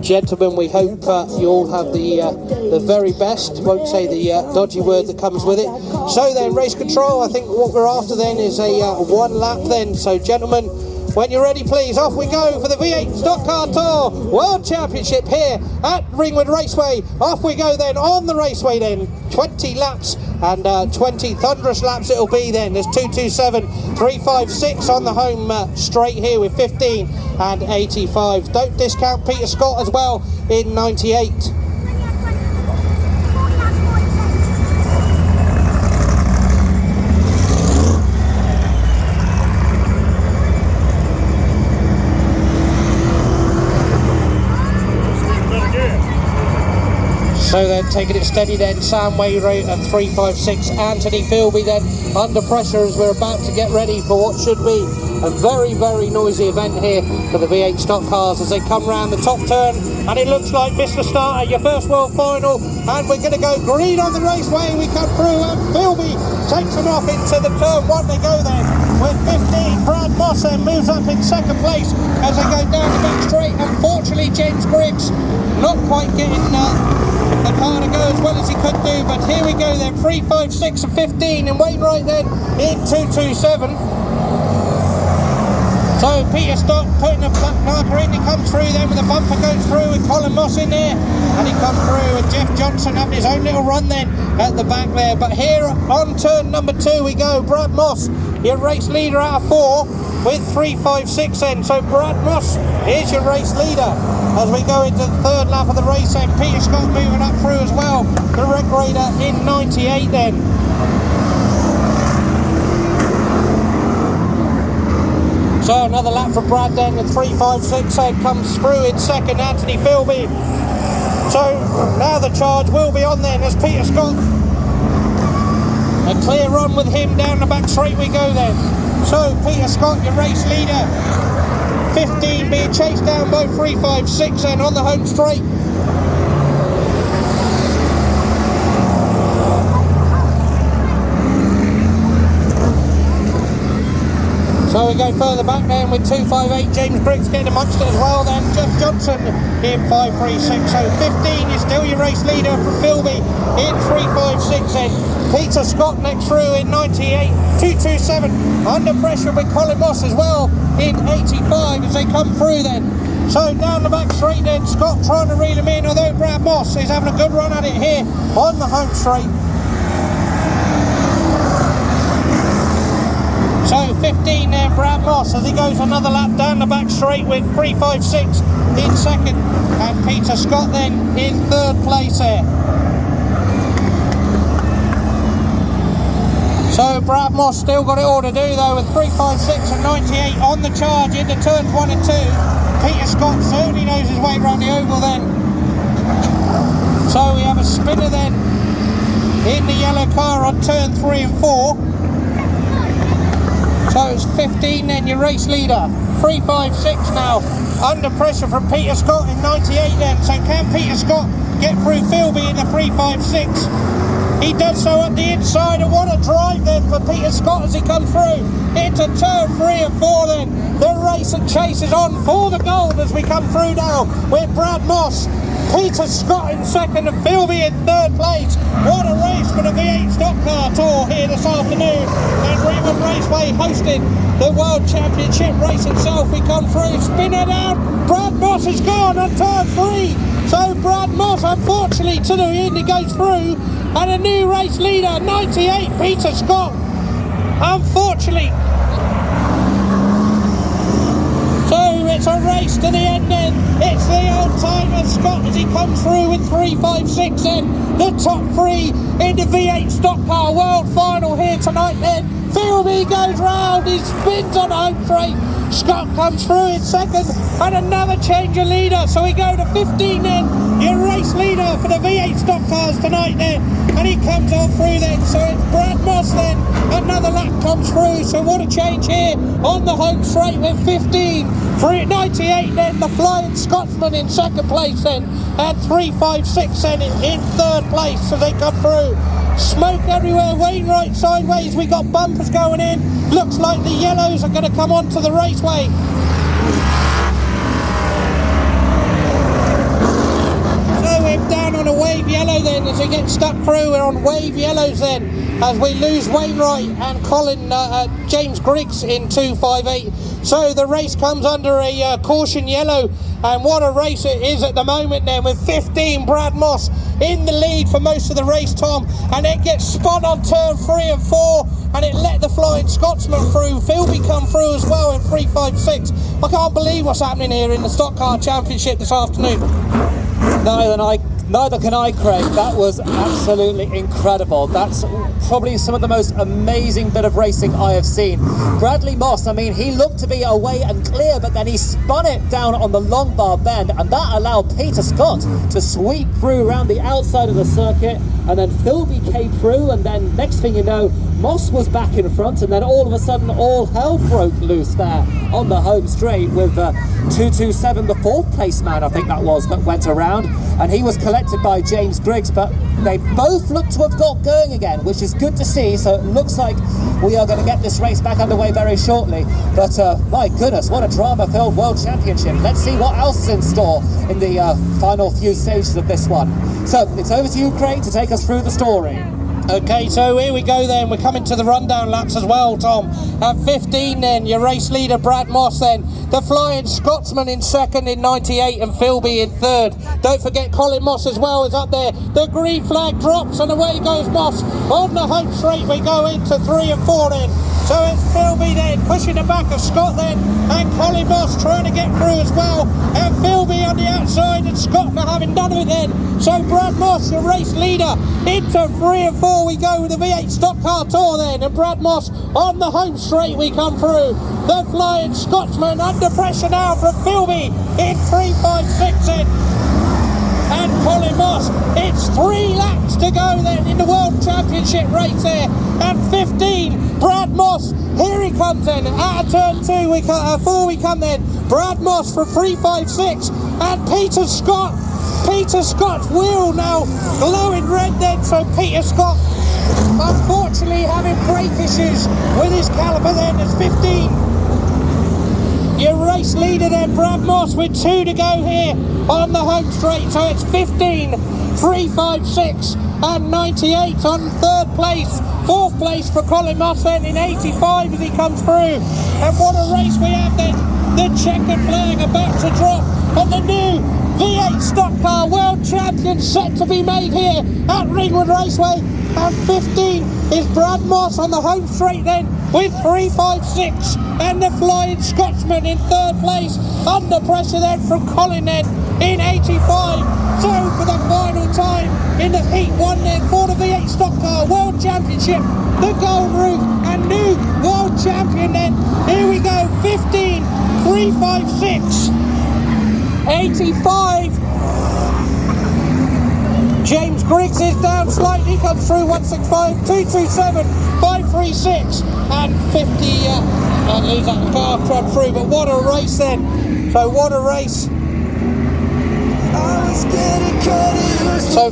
Gentlemen, we hope you all have the very best. Won't say the dodgy word that comes with it. So then, race control, I think what we're after then is a one lap then. So gentlemen, when you're ready, please, off we go for the V8 Stock Car Tour World Championship here at Ringwood Raceway. Off we go then on the raceway then. 20 laps and 20 thunderous laps it'll be then. There's 227.356 on the home straight here with 15 and 85. Don't discount Peter Scott as well in 98. So then, taking it steady then, Sam Wainwright at 356, Anthony Philby then under pressure as we're about to get ready for what should be a very, very noisy event here for the V8 stock cars as they come round the top turn, and it looks like Mr. Starter, your first world final, and we're going to go green on the raceway. We come through and Philby takes them off into the turn one. They go then with 15. Brad Moss then moves up in second place as they go down the back straight. Unfortunately, James Griggs not quite getting the car to go as well as he could do, but here we go then, 3, 5, 6 and 15, and Wainwright then in 227. So Peter Scott putting a marker in, he comes through then with a bumper, goes through with Colin Moss in there, and he comes through with Jeff Johnson having his own little run then at the back there. But here on turn number 2 we go, Brad Moss, your race leader out of 4 with 356 then. So Brad Moss is your race leader as we go into the third lap of the race then. Peter Scott moving up through as well, the Red Raider in 98 then. So another lap for Brad then with 356 then comes through in second, Anthony Philby. So now the charge will be on then as Peter Scott. A clear run with him down the back straight we go then. So Peter Scott, your race leader, 15 being chased down by 356 then on the home straight. So we go further back then with 258, James Griggs getting amongst it as well then. Jeff Johnson in 536. So 15 is still your race leader from Philby in 356 then. Peter Scott next through in 98, 227, under pressure with Colin Moss as well in 85 as they come through then. So down the back straight then, Scott trying to reel him in, although Brad Moss is having a good run at it here on the home straight. So 15 there, Brad Moss, as he goes another lap down the back straight with 356 in second, and Peter Scott then in third place there. So Brad Moss still got it all to do though with 356 and 98 on the charge into turns 1 and 2. Peter Scott certainly knows his way around the oval then. So we have a spinner then in the yellow car on turn 3 and 4. So it's 15 then, your race leader. 356 now, under pressure from Peter Scott in 98 then. So can Peter Scott get through Philby in the 356? He does so at the inside, and what a drive then for Peter Scott as he comes through into turn 3 and 4 then. The race and chase is on for the gold as we come through now with Brad Moss, Peter Scott in second and Philby in third place. What a race for the V8 Stock Car Tour here this afternoon at Ringwood Raceway, hosting the World Championship race itself. We come through, spinner down, Brad Moss is gone on turn 3. So Brad Moss, unfortunately, to the end he goes through, and a new race leader, 98, Peter Scott, unfortunately. So it's a race to the end then. It's the old timer Scott as he comes through with 356 then. The top 3 in the V8 Stock Car World Final here tonight then. Philby goes round, he spins on home straight. Scott comes through in second, and another change of leader. So we go to 15 then, your race leader for the V8 stock cars tonight then. And he comes on through then, so it's Brad Moss then. Another lap comes through, so what a change here on the home straight with 15. 98 then, the Flying Scotsman in second place then, and 356 then in third place as they come through. Smoke everywhere, Wainwright sideways, we got bumpers going in. Looks like the yellows are going to come onto the raceway. then as we get stuck through. We're on wave yellows then as we lose Wainwright and James Griggs in 258. So the race comes under a caution yellow, and what a race it is at the moment then, with 15 Brad Moss in the lead for most of the race, Tom, and it gets spun on turn 3 and 4, and it let the Flying Scotsman through. Philby come through as well in 356. I can't believe what's happening here in the Stock Car Championship this afternoon. Neither can I, Craig. That was absolutely incredible. That's probably some of the most amazing bit of racing I have seen. Bradley Moss, I mean, he looked to be away and clear, but then he spun it down on the long bar bend, and that allowed Peter Scott to sweep through around the outside of the circuit, and then Philby came through, and then next thing you know, Moss was back in front, and then all of a sudden all hell broke loose there on the home straight with 227, the 4th place man, I think that was, that went around, and he was collected by James Griggs, but they both look to have got going again, which is good to see. So it looks like we are going to get this race back underway very shortly. But my goodness, what a drama-filled World Championship. Let's see what else is in store in the final few stages of this one. So it's over to you, Craig, to take us through the story. Okay, so here we go then. We're coming to the rundown laps as well, Tom. At 15 then, your race leader Brad Moss then. The Flying Scotsman in 2nd in 98 and Philby in 3rd. Don't forget Colin Moss as well is up there. The green flag drops and away goes Moss. On the home straight we go into 3 and 4 then. So it's Philby then pushing the back of Scott then, and Colin Moss trying to get through as well, and Philby on the outside and Scott not having done of it then. So Brad Moss, the race leader, into 3 and 4 we go with the V8 Stock Car Tour then, and Brad Moss on the home straight we come through. The Flying Scotsman under pressure now from Philby in 356 then. And Colin Moss, it's 3 laps to go then in the World Championship race there, and 15 Brad Moss, here he comes then, out of turn 4 we come then, Brad Moss from 356, and Peter Scott's wheel now glowing red then, so Peter Scott unfortunately having brake issues with his caliper then, as 15. Your race leader then, Brad Moss, with 2 to go here on the home straight. So it's 15, 356 and 98 on 3rd place. 4th place for Colin Moss then in 85 as he comes through. And what a race we have then. The checkered flag about to drop on the new V8 Stock Car World Champion set to be made here at Ringwood Raceway. And 15 is Brad Moss on the home straight then with 356, and the Flying Scotsman in 3rd place, under pressure then from Colin then in 85. So for the final time in the Heat 1 then for the V8 Stock Car World Championship, the Gold Roof and new World Champion then. Here we go, 15, 356, 85. James Griggs is down slightly, comes through 165, 227, 536 and 50. And lose that car trod through, but what a race then. So what a race. So